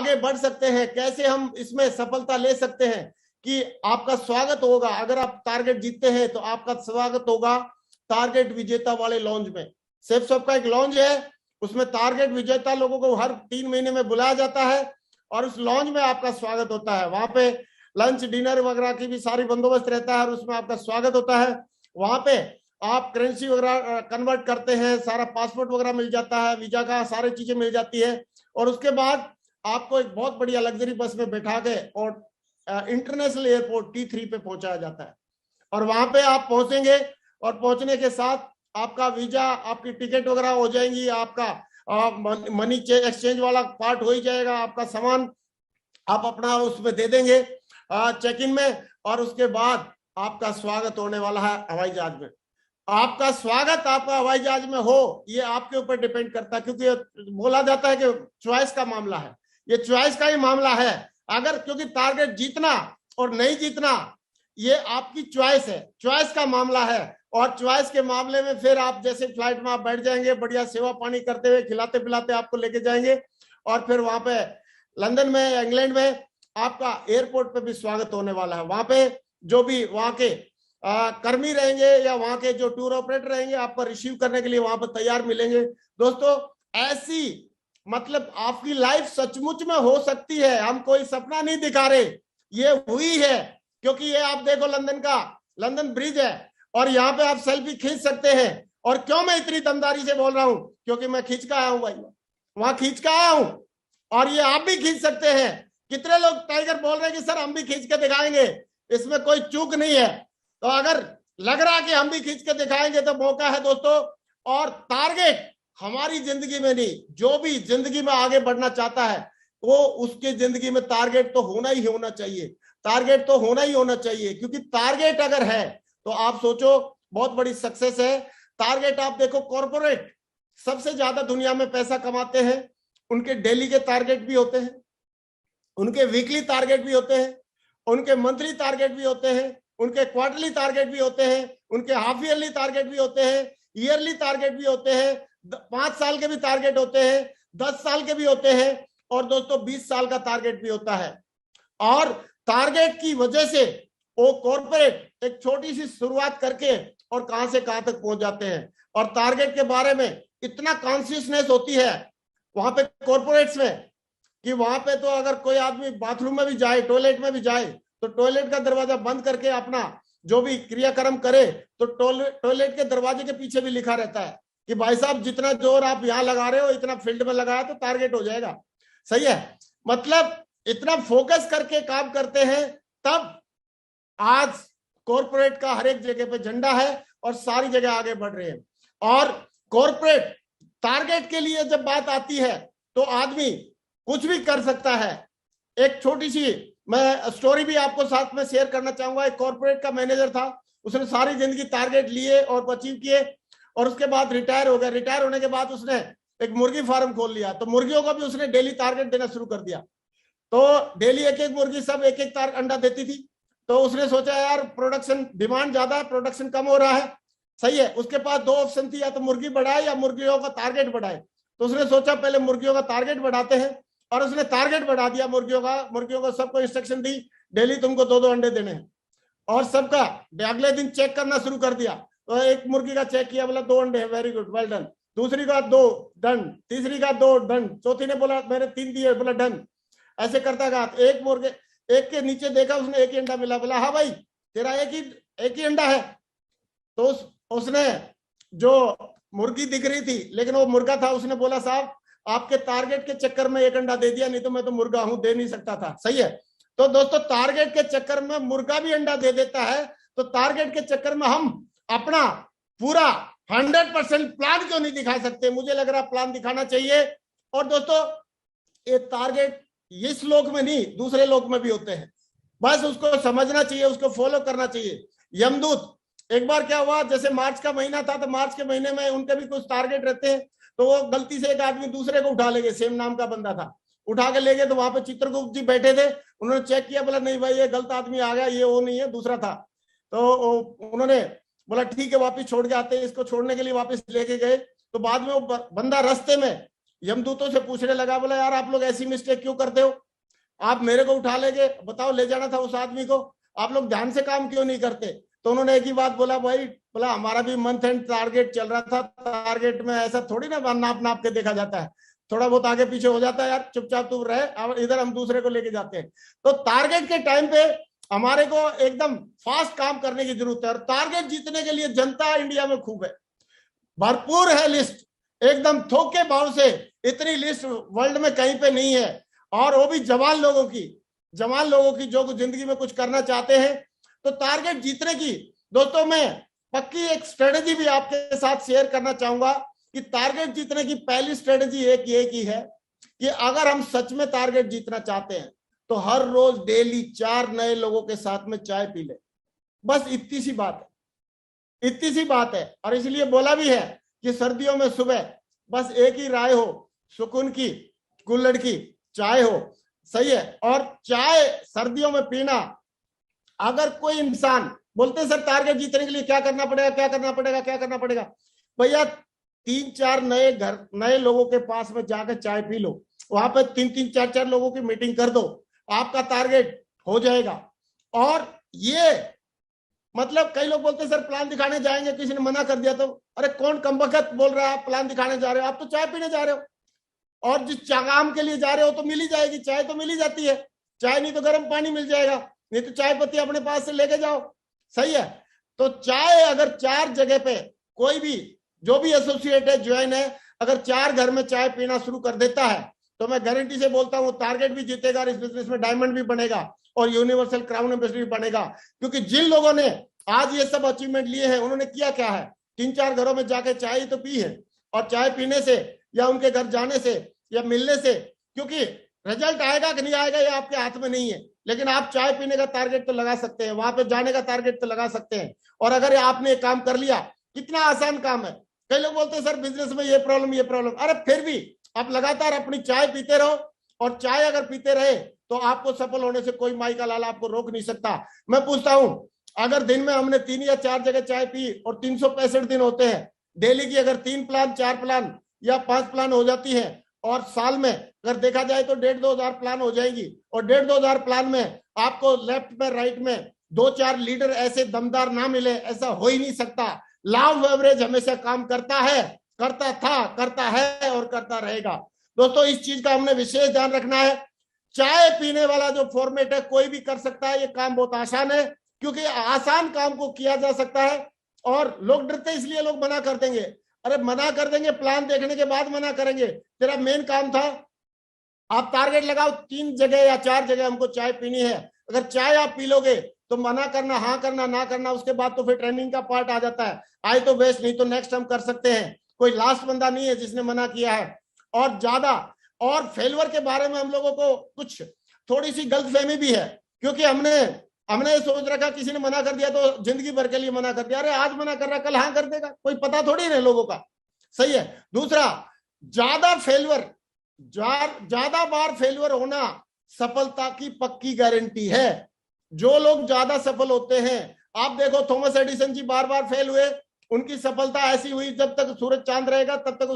आगे बढ़ सकते हैं, कैसे हम इसमें सफलता ले सकते हैं कि आपका स्वागत होगा। अगर आप टारगेट जीतते हैं तो आपका स्वागत होगा टारगेट विजेता वाले लॉन्च में। सेफसॉफ्ट का एक लॉन्च है, उसमें टारगेट विजेता लोगों को हर 3 महीने में बुलाया जाता है और उस लॉन्च में आपका स्वागत होता है। वहां पे लंच डिनर वगैरह की भी सारी बंदोबस्त रहता है और उसमें आपका स्वागत होता है। वहां पे आप करेंसी वगैरह कन्वर्ट करते हैं, सारा पासपोर्ट वगैरह मिल जाता है, वीजा का सारी चीजें मिल जाती है और उसके बाद आपको एक बहुत बढ़िया लग्जरी बस में बैठा के और इंटरनेशनल एयरपोर्ट T3 पे पहुंचाया जाता है। और वहां पे आप पहुंचेंगे और पहुंचने के साथ आपका वीजा, आपकी टिकट वगैरह हो जाएंगी, आपका मनी एक्सचेंज वाला पार्ट हो ही जाएगा, आपका सामान आप अपना उसमें दे देंगे चेक इन में और उसके बाद आपका स्वागत होने वाला है हवाई जहाज में। आपका स्वागत आपका हवाई जहाज में हो ये आपके ऊपर डिपेंड करता है, क्योंकि बोला जाता है कि चॉइस का मामला है, ये चॉइस का ही मामला है। अगर क्योंकि टारगेट जीतना और नहीं जीतना ये आपकी चॉइस है, चॉइस का मामला है। और चॉइस के मामले में फिर आप जैसे फ्लाइट में आप बैठ जाएंगे, बढ़िया सेवा पानी करते हुए खिलाते पिलाते आपको लेके जाएंगे और फिर वहां पे लंदन में, इंग्लैंड में आपका एयरपोर्ट पे भी स्वागत होने वाला है। वहां पे जो भी वहां के कर्मी रहेंगे या वहां के जो टूर ऑपरेटर रहेंगे आपको रिसीव करने के लिए वहां पर तैयार मिलेंगे। दोस्तों ऐसी मतलब आपकी लाइफ सचमुच में हो सकती है, हम कोई सपना नहीं दिखा रहे, ये हुई है। क्योंकि ये आप देखो लंदन ब्रिज है और यहाँ पे आप सेल्फी खींच सकते हैं। और क्यों मैं इतनी दमदारी से बोल रहा हूं, क्योंकि मैं खींच कर आया हूं भाई, वहां खींच कर आया हूं और ये आप भी खींच सकते हैं। कितने लोग टाइगर बोल रहे हैं कि सर हम भी खींच के दिखाएंगे, इसमें कोई चूक नहीं है। तो अगर लग रहा कि हम भी खींच के दिखाएंगे तो मौका है दोस्तों। और टारगेट हमारी जिंदगी में नहीं, जो भी जिंदगी में आगे बढ़ना चाहता है वो उसके जिंदगी में टारगेट तो होना ही होना चाहिए, टारगेट तो होना ही होना चाहिए। क्योंकि टारगेट अगर है तो आप सोचो बहुत बड़ी सक्सेस है। टारगेट आप देखो, कॉर्पोरेट सबसे ज्यादा दुनिया में पैसा कमाते हैं, उनके डेली के टारगेट भी होते हैं, उनके वीकली टारगेट भी होते हैं, उनके मंथली टारगेट भी होते हैं, उनके क्वार्टरली टारगेट भी होते हैं, उनके हाफ ईयरली टारगेट भी होते हैं, ईयरली टारगेट भी होते हैं, 5 साल के भी टारगेट होते हैं, 10 साल के भी होते हैं और दोस्तों 20 साल का टारगेट भी होता है। और टारगेट की वजह से वो कॉर्पोरेट एक छोटी सी शुरुआत करके और कहां से कहां तक पहुंच जाते हैं। और टारगेट के बारे में इतना कॉन्शियसनेस होती है वहां पे कॉर्पोरेट्स में कि वहां पे तो अगर कोई आदमी बाथरूम में भी जाए, टॉयलेट में भी जाए तो टॉयलेट का दरवाजा बंद करके अपना जो भी क्रियाक्रम करे तो टॉयलेट के दरवाजे के पीछे भी लिखा रहता है कि भाई साहब जितना जोर आप यहाँ लगा रहे हो इतना फील्ड में लगाया तो टारगेट हो जाएगा। सही है, मतलब इतना फोकस करके काम करते हैं। तब आज कॉर्पोरेट का हर एक जगह पे झंडा है और सारी जगह आगे बढ़ रहे हैं। और कॉर्पोरेट टारगेट के लिए जब बात आती है तो आदमी कुछ भी कर सकता है। एक छोटी सी मैं स्टोरी भी आपको साथ में शेयर करना चाहूंगा। एक कॉर्पोरेट का मैनेजर था, उसने सारी जिंदगी टारगेट लिए और अचीव किए और उसके बाद रिटायर हो गया। रिटायर होने के बाद उसने एक मुर्गी फार्म खोल लिया, तो मुर्गियों को भी उसने डेली टारगेट देना शुरू कर दिया। तो डेली एक एक मुर्गी सब एक एक अंडा देती थी। तो उसने सोचा यार प्रोडक्शन डिमांड ज्यादा है, प्रोडक्शन कम हो रहा है। सही है, उसके पास 2 ऑप्शन थी, या तो मुर्गी बढ़ाए या मुर्गियों का टारगेट बढ़ाए। तो उसने सोचा पहले मुर्गियों का टारगेट बढ़ाते हैं और उसने टारगेट बढ़ा दिया मुर्गियों का। मुर्गियों को सबको इंस्ट्रक्शन दी डेली तुमको 2-2 अंडे देने हैं और सबका अगले दिन चेक करना शुरू कर दिया। तो एक मुर्गी का चेक किया, बोला 2 अंडे, वेरी गुड, वेल डन। दूसरी का 2, डन। तीसरी का 2, डन। चौथी ने बोला मैंने 3 दिए, बोला डन। ऐसे करता गया। एक मुर्गे एक के नीचे देखा, उसने एक ही अंडा मिला, बोला हाँ भाई तेरा एक ही अंडा है। तो उसने जो मुर्गी दिख रही थी लेकिन वो मुर्गा था, उसने बोला साहब आपके टारगेट के चक्कर में 1 अंडा दे दिया, नहीं तो मैं तो मुर्गा हूं, दे नहीं सकता था। सही है, तो दोस्तों टारगेट के चक्कर में मुर्गा भी अंडा दे देता है। तो टारगेट के चक्कर में हम अपना पूरा 100% प्लान क्यों नहीं दिखा सकते? मुझे लग रहा प्लान दिखाना चाहिए। और दोस्तों ये टारगेट इस लोक में नहीं दूसरे लोक में भी होते हैं, बस उसको समझना चाहिए, उसको फॉलो करना चाहिए। यमदूत, एक बार क्या हुआ, जैसे मार्च का महीना था तो मार्च के महीने में उनके भी कुछ टारगेट रहते हैं। तो वो गलती से एक आदमी दूसरे को उठा ले गए, सेम नाम का बंदा था, उठा के ले गए। तो वहां पे चित्रगुप्त जी बैठे थे, उन्होंने चेक किया, बोला नहीं भाई ये गलत आदमी आ गया, ये वो नहीं है, दूसरा था। तो उन्होंने बोला ठीक है वापिस छोड़ के आते हैं। इसको छोड़ने के लिए वापस लेके गए। तो बाद में वो बंदा रास्ते में यमदूतों से पूछने लगा, बोला यार आप लोग ऐसी मिस्टेक क्यों करते हो, आप मेरे को उठा लेंगे, बताओ ले जाना था उस आदमी को, आप लोग ध्यान से काम क्यों नहीं करते। तो उन्होंने एक ही बात बोला, भाई बोला हमारा भी मंथ एंड टारगेट चल रहा था, टारगेट में ऐसा थोड़ी ना नाप नाप के देखा जाता है, थोड़ा बहुत आगे पीछे हो जाता है यार, चुपचाप तू रहे, इधर हम दूसरे को लेके जाते हैं। तो टारगेट के टाइम पे हमारे को एकदम फास्ट काम करने की जरूरत है। और टारगेट जीतने के लिए जनता इंडिया में खूब है, भरपूर है लिस्ट, एकदम थोक के भाव से, इतनी लिस्ट वर्ल्ड में कहीं पे नहीं है। और वो भी जवान लोगों की जो जिंदगी में कुछ करना चाहते हैं। तो टारगेट जीतने की दोस्तों मैं पक्की एक स्ट्रेटेजी भी आपके साथ शेयर करना चाहूंगा कि टारगेट जीतने की पहली स्ट्रेटेजी एक ही है कि अगर हम सच में टारगेट जीतना चाहते हैं तो हर रोज डेली 4 नए लोगों के साथ में चाय पी ले, बस इतनी सी बात है। और इसलिए बोला भी है कि सर्दियों में सुबह बस एक ही राय हो, सुकून की कुल्हड़ की चाय हो, सही है। और चाय सर्दियों में पीना, अगर कोई इंसान बोलते हैं सर टारगेट जीतने के लिए क्या करना पड़ेगा, भैया 3-4 नए लोगों के पास में जाकर चाय पी लो, वहां पे 3-3, 4-4 लोगों की मीटिंग कर दो, आपका टारगेट हो जाएगा। और ये मतलब कई लोग बोलते हैं सर प्लान दिखाने जाएंगे, किसी ने मना कर दिया तो, अरे कौन कमबख्त बोल रहा है आप प्लान दिखाने जा रहे हो, आप तो चाय पीने जा रहे हो। और जिस काम के लिए जा रहे हो तो मिल ही जाएगी चाय, तो मिल ही जाती है चाय, नहीं तो गर्म पानी मिल जाएगा, नहीं तो चाय पत्ती अपने पास से लेके जाओ, सही है। तो चाय अगर 4 जगह पे कोई भी जो भी एसोसिएट है, ज्वाइन है, अगर 4 घर में चाय पीना शुरू कर देता है तो मैं गारंटी से बोलता हूं टारगेट भी जीतेगा और इस बिजनेस में डायमंड भी बनेगा और यूनिवर्सल क्राउन एम्बेसडर भी बनेगा। क्योंकि जिन लोगों ने आज ये सब अचीवमेंट लिए हैं उन्होंने किया क्या है, 3-4 घरों में जाके चाय तो पी है। और चाय पीने से या उनके घर जाने से या मिलने से, क्योंकि रिजल्ट आएगा कि नहीं आएगा ये आपके हाथ में नहीं है, लेकिन आप चाय पीने का टारगेट तो लगा सकते हैं, वहां पे जाने का टारगेट तो लगा सकते हैं। और अगर आपने काम कर लिया, कितना आसान काम है। कई लोग बोलते हैं सर बिजनेस में ये प्रॉब्लम, अरे फिर भी आप लगातार अपनी चाय पीते रहो, और चाय अगर पीते रहे तो आपको सफल होने से कोई माई का लाला आपको रोक नहीं सकता। मैं पूछता हूं, अगर दिन में हमने 3 या 4 जगह चाय पी और 365 दिन होते हैं, डेली की अगर 3 प्लान, 4 प्लान या 5 प्लान हो जाती है, और साल में अगर देखा जाए तो 1,500-2 हजार प्लान हो जाएगी। और 1,500-2 हजार प्लान में आपको लेफ्ट में राइट में 2-4 लीडर ऐसे दमदार ना मिले, ऐसा हो ही नहीं सकता। लॉ एवरेज हमेशा काम करता है, करता था, करता है और करता रहेगा। दोस्तों इस चीज का हमने विशेष ध्यान रखना है। चाय पीने वाला जो फॉर्मेट है कोई भी कर सकता है, ये काम बहुत आसान है, क्योंकि आसान काम को किया जा सकता है। और लोग डरते इसलिए लोग मना कर देंगे, अरे मना कर देंगे, प्लान देखने के बाद मना करेंगे। तेरा मेन काम था, आप टारगेट लगाओ 3 जगह या 4 जगह हमको चाय पीनी है, अगर चाय आप पी लोगे तो मना करना, हाँ करना, ना करना, उसके बाद तो फिर ट्रेनिंग का पार्ट आ जाता है। आए तो बेस्ट, नहीं तो नेक्स्ट हम कर सकते हैं। कोई लास्ट बंदा नहीं है जिसने मना किया है। और ज्यादा और फेलवर के बारे में हम लोगों को कुछ थोड़ी सी गलतफहमी भी है, क्योंकि हमने सोच रखा किसी ने मना कर दिया तो जिंदगी भर के लिए मना कर दिया, अरे आज मना कर रहा कल हाँ कर देगा, कोई पता थोड़ी है लोगों का, सही है। दूसरा, ज्यादा बार फेलवर होना सफलता की पक्की गारंटी है। जो लोग ज्यादा सफल होते हैं, आप देखो थॉमस एडिसन जी बार बार फेल हुए, उनकी सफलता ऐसी हुई जब तक सूरज चांद रहेगा तब तक